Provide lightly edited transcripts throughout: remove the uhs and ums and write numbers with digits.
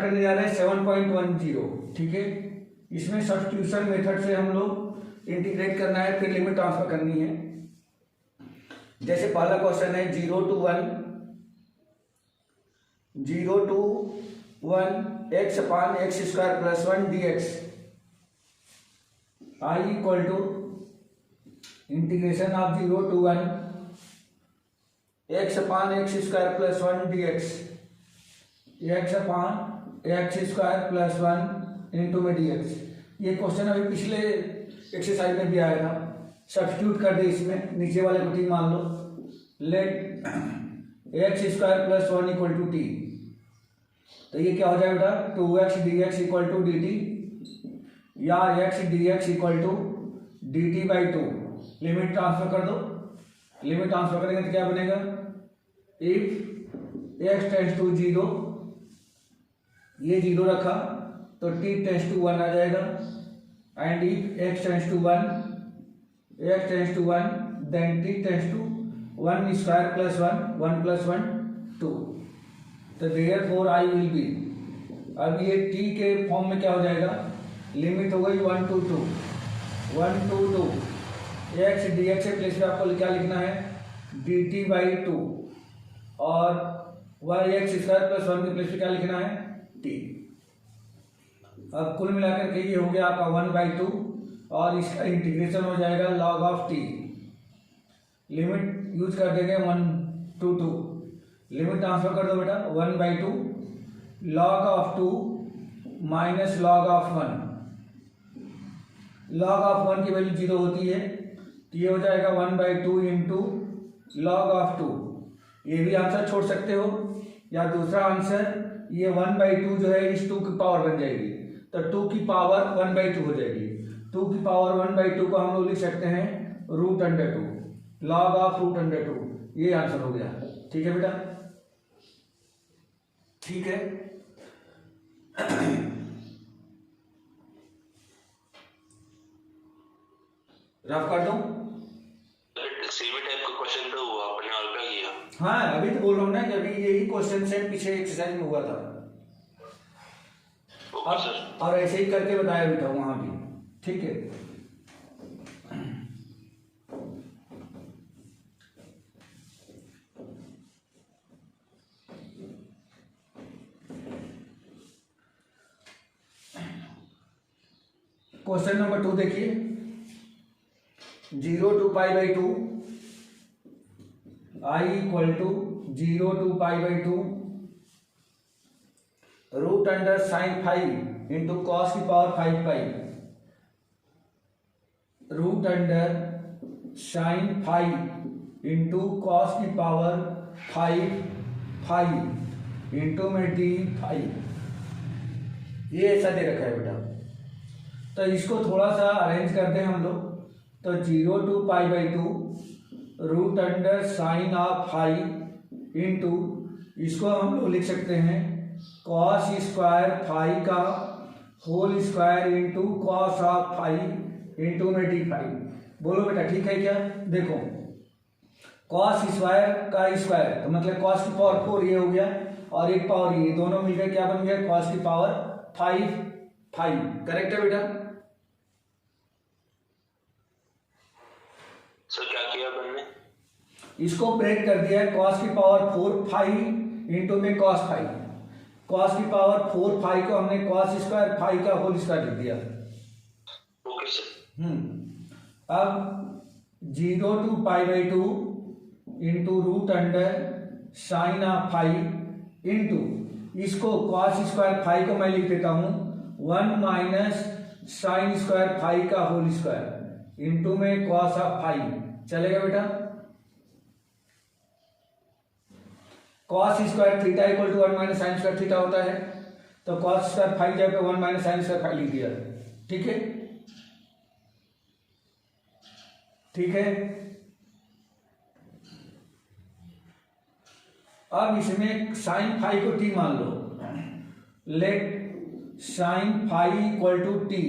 करने जा रहे हैं 7.10, ठीक है। इसमें सब्स्टिट्यूशन मेथड से हम लोग इंटीग्रेट करना है, फिर लिमिट ट्रांसफर करनी है। जैसे पहला क्वेश्चन है 0 to 1 x upon x square plus 1 dx I equal to integration of 0 to 1 x upon x square plus 1 dx x upon x square plus 1 into में dx। ये क्वेश्चन अभी पिछले एक्सरसाइज में भी आया था। सब्स्टिट्यूट कर दे इसमें, नीचे वाले को t मान लो। Let x square plus 1 equal to t, तो ये क्या हो जाएगा बेटा 2x dx equal to D t, या x dx equal to D t by 2। Limit transfer कर दो। लिमिट ट्रांसफर करेंगे तो क्या बनेगा, इफ x टेंड्स टू 0, ये 0 रखा तो t टेंड्स टू 1 आ जाएगा, and if x tends to 1 then t tends to 1 square plus 1 plus 1 2। तो देयरफॉर I विल बी, अब ये t के फॉर्म में क्या हो जाएगा, लिमिट हो गई 1 to 2 x dx के प्लेस पे आपको क्या लिखना है dt बाई 2, और x स्क्वायर प्लस 1 के प्लेस पे क्या लिखना है t। अब कुल मिलाकर के ये हो गया आपका 1/2, और इसका इंटीग्रेशन हो जाएगा log of t। Limit use कर देंगे 1 to 2, लिमिट ट्रांसफर कर दो बेटा 1/2 log of 2 minus log of 1। log of 1 की वैल्यू 0 होती है, तो ये हो जाएगा 1/2 इंटू log ऑफ 2। ये भी आंसर छोड़ सकते हो, या दूसरा आंसर ये 1/2 जो है इस 2 की पावर बन जाएगी, तो 2 की पावर 1/2 हो जाएगी। 2 की पावर 1/2 को हम लोग लिख सकते हैं √2, log ऑफ √2। ये आंसर हो गया, ठीक है बेटा, ठीक है। रफ कर दूं? सेमी टाइप का क्वेश्चन तो हुआ, आपने हल्का किया। हाँ, अभी तो बोल रहा हूँ ना कि अभी यही क्वेश्चन से पीछे एक्सरसाइज में हुआ था। और ऐसे ही करके बताया भी था वहां भी, ठीक है। क्वेश्चन नंबर 2 देखिए, 0 to π/2 I equal to 0 to π/2 √sin 5 into cos की पावर 5π, √sin 5 इंटू कॉस की पावर 5 इंटू में d5। ये ऐसा दे रखा है बेटा, तो इसको थोड़ा सा अरेंज करते हैं हम लोग। तो 0 to π/2 √sin ऑफ 5 इंटू, इसको हम लोग लिख सकते हैं कॉस स्क्वायर 5 का whole square into cos of 5 into में d5। बोलो बेटा ठीक है क्या? देखो कॉस स्क्वायर का स्क्वायर तो मतलब कॉस की पावर 4 ये हो गया, और एक पावर ये, दोनों मिलकर क्या बन गया कॉस की पावर 5। करेक्ट है बेटा? सर क्या किया अपन ने? इसको ब्रेक कर दिया है, कॉस की पावर 4 इंटू में कॉस 5। कॉस की पावर 4 को हमने कॉस स्क्वायर 5 का होल स्क्वायर लिख दिया। Okay sir. अब 0 to π/2 into √sin of 5 into, इसको कॉस स्क्वायर 5 को मैं लिख देता हूं 1 माइनस साइन स्क्वायर 5 का होल स्क्वायर इंटू में कॉस ऑफ 5। चलेगा बेटा? Cos square theta equal to 1 minus sine square theta होता है, तो कॉस स्क्वायर 5 जगह पे 1 माइनस साइन स्क्वायर 5 लिख दिया। ठीक है, ठीक है। अब इसमें साइन 5 को t मान लो, let sine 5 equal to t,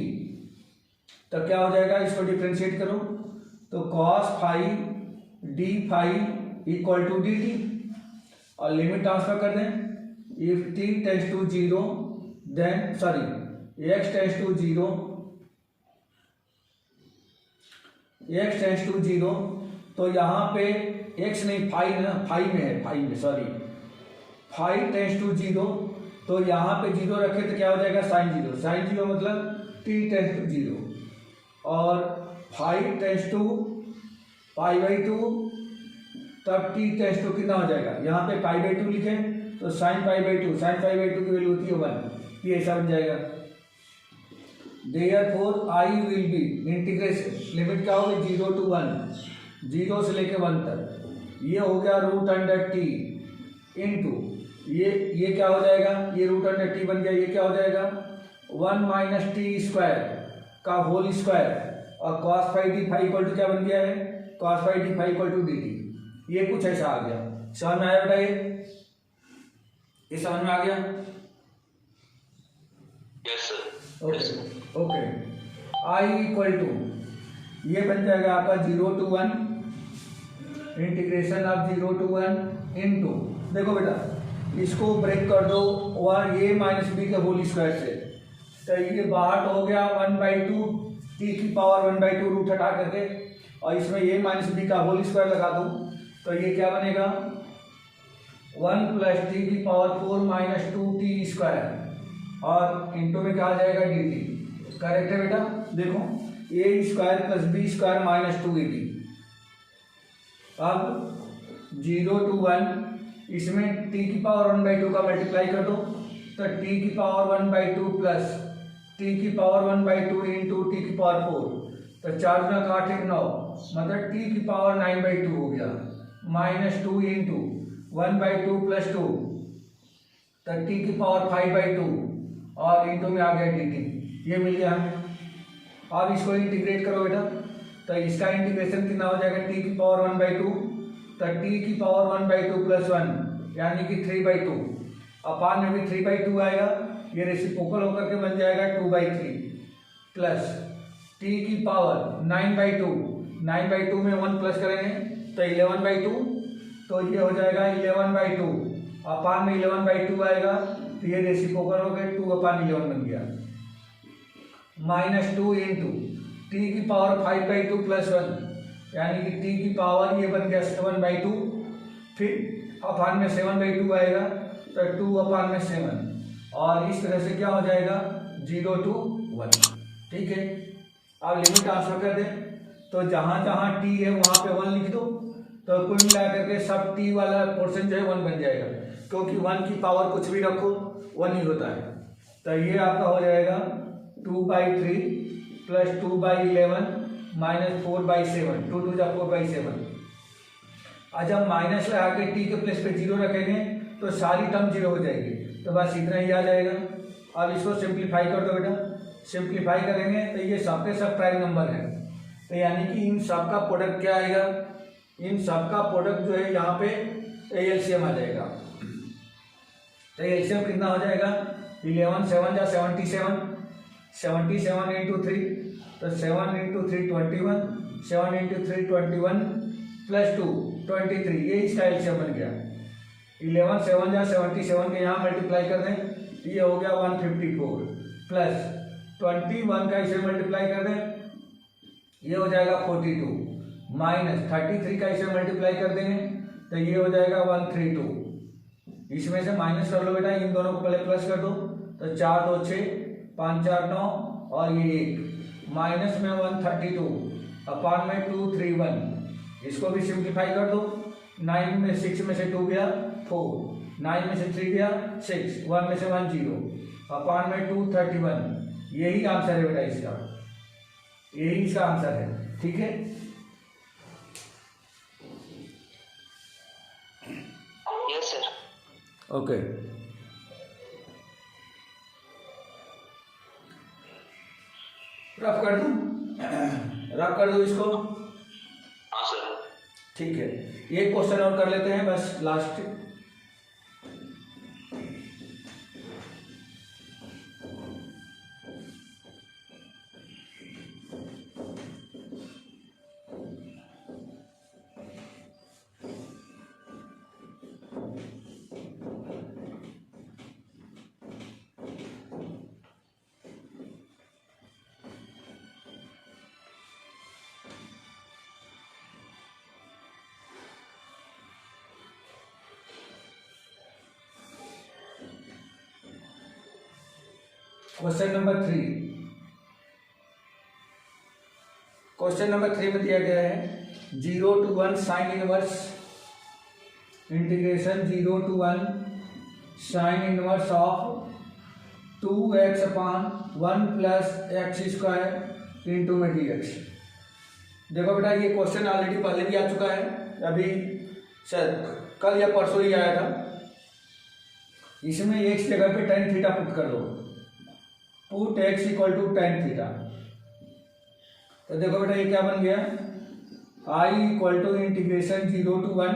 तो क्या हो जाएगा? इसको डिफ्रेंशिएट करो तो cos 5 d5 equal to dt, और लिमिट ट्रांसफर कर दें। If t tends to 0 then sorry x tends to 0, x tends to 0, तो यहाँ पे x नहीं फाइव ना, फाइव में है, फाइव में सॉरी, फाइव टेंस टू 0, तो यहाँ पे 0 रखे तो क्या हो जाएगा साइन 0, साइन 0 मतलब t टेंस टू 0, और 5 टेंस टू π/2, तब t टेंस टू कितना हो जाएगा, यहाँ पे π/2 लिखे तो साइन π/2, साइन π/2 की वैल्यू होती है 1, ये ऐसा बन जाएगा। Therefore I will be integration limit क्या होगी 0 to 1, 0 से लेके 1 तक, ये हो गया रूट अंडर टी इंटू ये क्या हो जाएगा, ये रूट अंडर टी बन गया, ये क्या हो जाएगा 1 माइनस टी स्क्वायर का होल स्क्वायर, और cos five D five equal to क्या बन गया है, cos five D five equal to D T, ये कुछ ऐसा आ गया। समझ में आया बेटा, ये समझ में आ गया? Yes sir. Okay okay, I equal to ये बन जाएगा आपका 0 to 1 integration of 0 to 1 into, देखो बेटा इसको ब्रेक कर दो और ये माइनस बी के होल स्क्वायर से, तो ये बाहर हो गया 1/2 टी की पावर 1/2 रूट हटा करके, और इसमें ये माइनस बी का होल स्क्वायर लगा दूँ तो ये क्या बनेगा 1 प्लस टी की पावर 4 माइनस 2t स्क्वायर, और इंटू में क्या आ जाएगा डी टी। करेक्ट है बेटा? देखो a square plus b square minus 2ab। अब 0 to 1 इसमें t की पावर 1/2 का मल्टीप्लाई कर दो, तो t की पावर 1/2 प्लस t की पावर 1/2 इंटू टी की पावर 4, तो 4 गुना 8 1 9, मतलब t की पावर 9/2 हो गया, माइनस 2 इंटू 1/2 प्लस 2, तो t की पावर 5/2, और इंटू में आ गया dt, ये मिल गया हमें। अब इसको इंटीग्रेट करो बेटा, तो इसका इंटीग्रेशन कितना हो जाएगा t की पावर 1/2, तो t की पावर 1/2 प्लस 1 यानी कि 3/2, अपान में भी 3/2 आएगा, ये रेसिप्रोकल होकर के बन जाएगा 2/3, प्लस t की पावर 9/2, 9/2 में 1 प्लस करेंगे तो 11/2, तो ये हो जाएगा 11/2, अपान में 11/2 आएगा, तो ये रेसिप्रोकल हो गया 2/11 बन गया, माइनस 2 इंटू टी की पावर 5/2 प्लस 1 यानी कि टी की पावर ये बन गया 7/2, फिर अपान में 7/2 आएगा तो 2/7, और इस तरह से क्या हो जाएगा 0 to 1। ठीक है, अब लिमिट ट्रांसफर कर दें, तो जहाँ जहाँ टी है वहाँ पे 1 लिख दो, तो कुल मिला करके सब टी वाला पोर्शन जो है 1 बन जाएगा, क्योंकि 1 की पावर कुछ भी रखो 1 ही होता है। तो ये आपका हो जाएगा 2/3 प्लस 2/11 माइनस 4/7, 2 2 4/7। और जब माइनस लगा के टी के प्लेस पे 0 रखेंगे तो सारी टर्म 0 हो जाएगी, तो बस इतना ही आ जाएगा। अब इसको सिंप्लीफाई कर दो बेटा, सिंप्लीफाई करेंगे तो ये सबके सब प्राइम नंबर है, तो यानी कि इन सब का प्रोडक्ट क्या आएगा, इन सब का प्रोडक्ट जो है यहाँ पे एलसीएम आ जाएगा। तो एलसीएम कितना हो जाएगा 11 7 जा 77, 77 इंटू 3, तो 7 इंटू 3 21, 7 इंटू 3 21 प्लस 2 23, ये इसका एलसीएम बन गया। 11 7 जा 77 के यहाँ मल्टीप्लाई कर दें, ये हो गया 154, प्लस 21 का इसे मल्टीप्लाई कर दें, ये हो जाएगा 42, माइनस 33 का इसे मल्टीप्लाई कर देंगे तो ये हो जाएगा 132। इसमें से माइनस कर लो बेटा, इन दोनों को पहले प्लस कर दो, तो 4 2 6 5 4 9 और ये 1, माइनस में 132 अपान में 231, इसको भी सिंप्लीफाई कर दो, 9 में 6 में से 2 गया 4, 9 में से 3 गया 6, 1 में से 1 0, अपान में 231, यही आंसर है बेटा इसका, यही इसका आंसर है। ठीक है, यस सर। ओके, रफ कर दूं, रफ कर दो इसको। हाँ सर। ठीक है, एक क्वेश्चन और कर लेते हैं बस लास्ट। क्वेश्चन नंबर 3 में दिया गया है 0 to 1 sine inverse integration 0 to 1 sine inverse of 2x upon 1 plus x square into में dx। देखो बेटा ये क्वेश्चन ऑलरेडी पहले भी आ चुका है, अभी शायद कल या परसों ही आया था। इसमें x जगह पे tan थीटा पुट कर दो, put x equal to tan theta. तो देखो बेटा ये क्या बन गया, I equal to integration 0 to 1,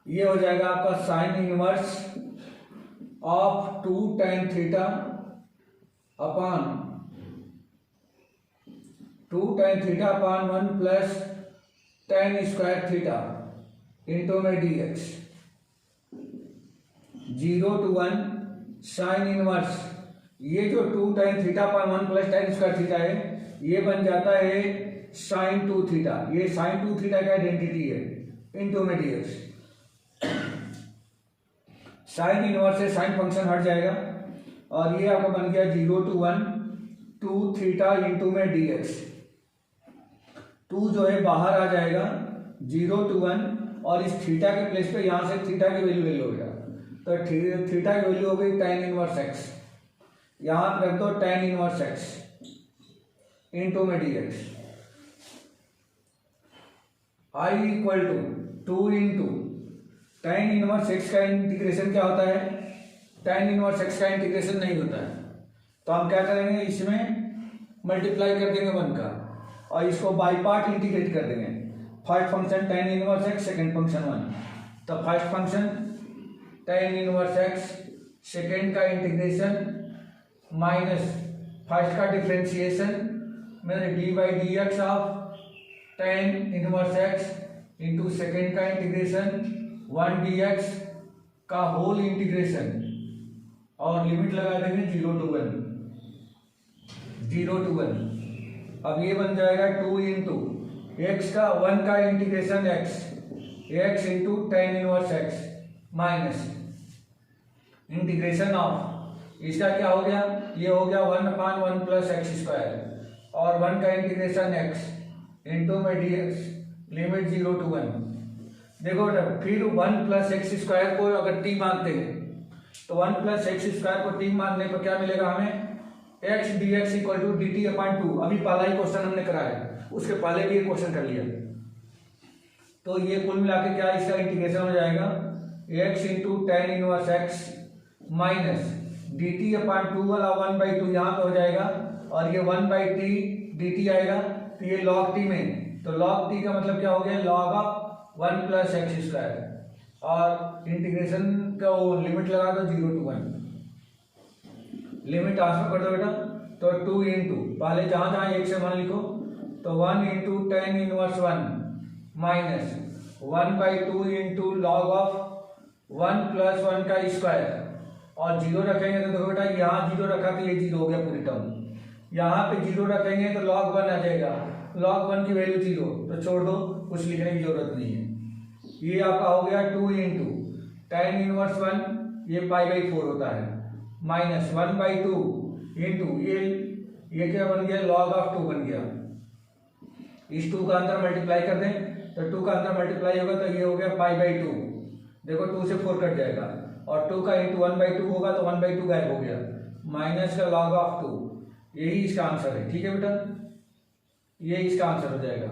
ये हो जाएगा आपका sine inverse of 2 tan theta upon 2 tan theta upon 1 plus tan square theta into में dx। 0 to 1 साइन इनवर्स, ये जो 2 tan theta upon 1 plus tan square theta है ये बन जाता है साइन 2 थीटा, ये साइन 2 थीटा का आइडेंटिटी है इंटू में dx। साइन इनवर्स से साइन फंक्शन हट जाएगा और ये आपका बन गया 0 to 1 2 थीटा इंटू में dx। 2 जो है बाहर आ जाएगा 0 to 1 और इस थीटा के प्लेस पे यहां से थीटा की वैल्यू हो गया, तो थीटा की वैल्यू हो गई tan इनवर्स x, यहां पर रख दो tan इनवर्स x इंटू में dx। I equal to 2 into tan inverse x का इंटीग्रेशन क्या होता है, tan इनवर्स x का इंटीग्रेशन नहीं होता है, तो हम क्या करेंगे इसमें मल्टीप्लाई कर देंगे 1 का और इसको बाई पार्ट इंटीग्रेट कर देंगे। First function tan inverse x, second function 1, तो first function tan inverse x, second का इंटीग्रेशन माइनस फर्स्ट का डिफ्रेंशिएशन में D by D x of tan inverse x into second का इंटीग्रेशन 1 dx का whole integration और limit लगा देंगे 0 to 1। अब ये बन जाएगा 2 इंटू एक्स का 1 का integration x into tan inverse x minus integration of इसका क्या हो गया, ये हो गया 1 अपान 1 प्लस एक्स स्क्वायर और 1 का इंटीग्रेशन x इंटू में dx लिमिट 0 to 1। देखो बेटा फिर 1 प्लस एक्स स्क्वायर को अगर t मानते हैं तो 1 प्लस एक्स स्क्वायर को t मानने पर क्या मिलेगा हमें, x dx equal to D T upon 2। अभी पहला ही क्वेश्चन हमने कराया, उसके पहले भी ये क्वेश्चन कर लिया। तो ये कुल मिला के क्या इसका इंटीग्रेशन हो जाएगा x into tan inverse x minus D T upon 2 वाला 1/2 यहाँ पे हो जाएगा और ये 1/t dt आएगा, तो ये log t में, तो log t का मतलब क्या हो गया, log of 1 plus x square और इंटीग्रेशन का वो लिमिट लगा दो 0 to 1, लिमिट ट्रांसफर कर दो बेटा, तो 2 इंटू पहले जहां जहां 1 से 1 लिखो, तो 1 into tan inverse 1 minus 1/2 into log of 1 plus 1 का स्क्वायर और 0 रखेंगे तो देखो बेटा यहाँ 0 रखा तो ये 0 हो गया पूरी टर्म, यहाँ पे 0 रखेंगे तो log 1 आ जाएगा, log 1 की वैल्यू 0, तो छोड़ दो, कुछ लिखने की जरूरत नहीं है। ये आपका हो गया 2 इंटू tan इनवर्स 1, ये π/4 होता है, माइनस 1/2 इंटू ये क्या बन गया, log ऑफ 2 बन गया। इस 2 का अंदर मल्टीप्लाई कर दें तो 2 का अंदर मल्टीप्लाई होगा तो ये हो गया π/2, देखो 2 से 4 कट जाएगा और 2 का इंटू 1/2 होगा तो 1/2 गायब हो गया, माइनस का log ऑफ 2, यही इसका आंसर है। ठीक है बेटा, ये इसका आंसर हो जाएगा।